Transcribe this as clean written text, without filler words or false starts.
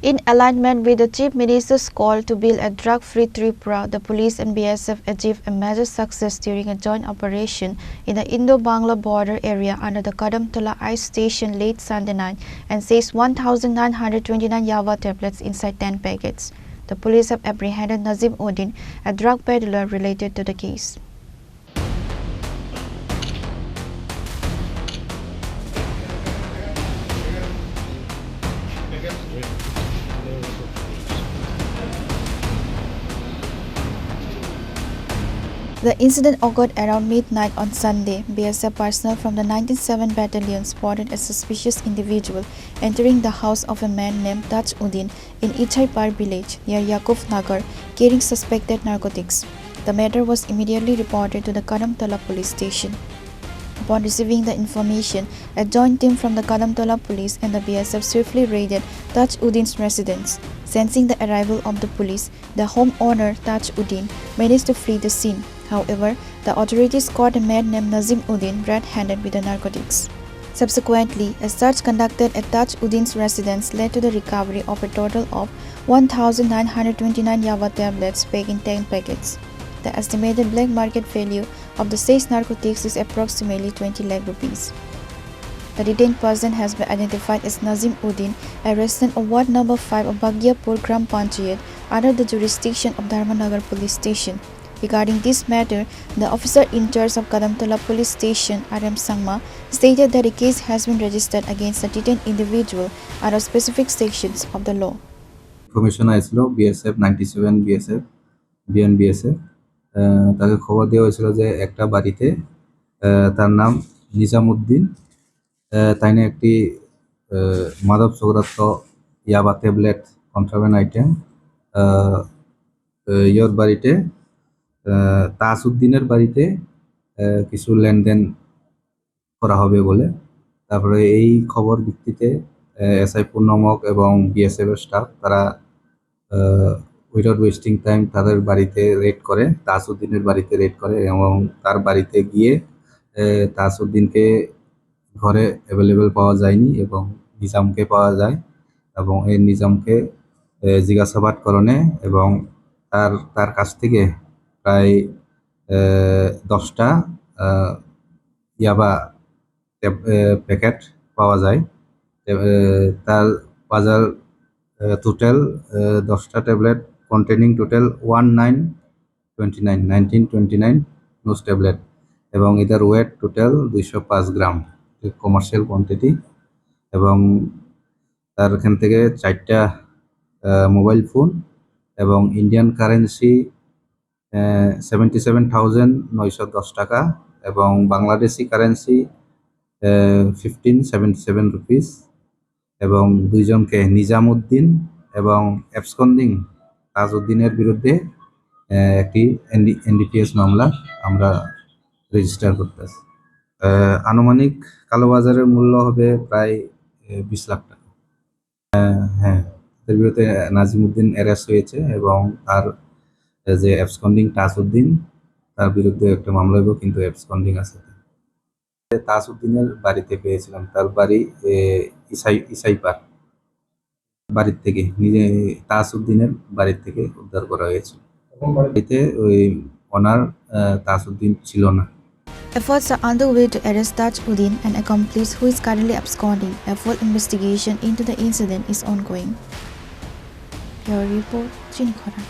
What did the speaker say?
In alignment with the Chief Minister's call to build a drug-free Tripura, the police and BSF achieved a major success during a joint operation in the Indo-Bangla border area under the Kadamtola Ice Station late Sunday night and seized 1,929 Yava tablets inside 10 packets. The police have apprehended Nazim Uddin, a drug peddler related to the case. The incident occurred around midnight on Sunday. BSF personnel from the 197 Battalion spotted a suspicious individual entering the house of a man named Taj Uddin in Ichaipar village near Yakub Nagar carrying suspected narcotics. The matter was immediately reported to the Kadamtola police station. Upon receiving the information, a joint team from the Kadamtola police and the BSF swiftly raided Taj Uddin's residence. Sensing the arrival of the police, the homeowner Taj Uddin managed to flee the scene. However, the authorities caught a man named Nazim Uddin red-handed with the narcotics. Subsequently, a search conducted at Taj Uddin's residence led to the recovery of a total of 1,929 Yava tablets packed in 10 packets. The estimated black market value of the seized narcotics is approximately 20 lakh rupees. The detained person has been identified as Nazim Uddin, a resident of Ward Number 5 of Bagiapur Gram Panchayat under the jurisdiction of Dharmanagar Police Station. Regarding this matter, the officer in charge of Kadamtola Police Station, RM Sangma, stated that a case has been registered against the detained individual under specific sections of the law. Information আইছিল BSF 97 BSF BNBSF তাকে খবর দেওয়া হয়েছিল যে একটা বাড়িতে তার নাম নিজামউদ্দিন তাইনে একটি মাদক সৌরাত্ম ইয়াবা ট্যাবলেট কন্ট্রাব্যান্ড আইটেম ইয়র বাড়িতে তাজউদ্দিনের বাড়িতে কিছু লেনদেন করা হবে বলে তারপরে এই খবর ভিত্তিতে এসআই পূর্ণমক এবং বিএসএফ এর স্টাফ তারা উইদাউট ওয়েস্টিং টাইম তাদের বাড়িতে রেড করে তাজউদ্দিনের বাড়িতে রেড করে এবং তার বাড়িতে গিয়ে তাজউদ্দিনকে ঘরে অ্যাভেলেবেল পাওয়া যায়নি এবং নিজামকে পাওয়া যায় এবং এই নিজামকে জিজ্ঞাসাবাদকরণে এবং তার কাছ থেকে প্রায় 10টা ইয়াবা প্যাকেট পাওয়া যায় তার বাজার টোটাল 10টা ট্যাবলেট কন্টেনিং টোটাল 1929 নোজ ট্যাবলেট এবং এটার weight total 205 gram commercial quantity এবং তার এখান থেকে 4টা মোবাইল ফোন এবং ইন্ডিয়ান কারেন্সি 77,910 টাকা এবং বাংলাদেশি কারেন্সি 1577 রুপিস এবং দুইজনকে নিজামউদ্দিন এবং অ্যাবসকন্ডিং তাজউদ্দিনের বিরুদ্ধে একটি এনডিপিএস মামলা আমরা রেজিস্টার করতেছি। আনুমানিক কালোবাজারের মূল্য হবে প্রায় 20 লাখ টাকা। হ্যাঁ, এর বিরুদ্ধে নাজিমউদ্দিন অ্যারেস্ট হয়েছে এবং তার যে অ্যাবসকন্ডিং তাজউদ্দিন তার বিরুদ্ধে একটা মামলা হইব কিন্তু অ্যাবসকন্ডিং আছে। তাজউদ্দিনের বাড়িতে পেয়েছিলাম তার বাড়ি ইসাইপার বাড়ির থেকে নিজে তাজউদ্দিনের বাড়ির থেকে উদ্ধার করা হয়েছিল। বাড়িতে ওই ওনার তাজউদ্দিন ছিল না। Efforts are underway to arrest Taj Uddin, an accomplice who is currently absconding. A full investigation into the incident is ongoing. Your report, Chini Khora.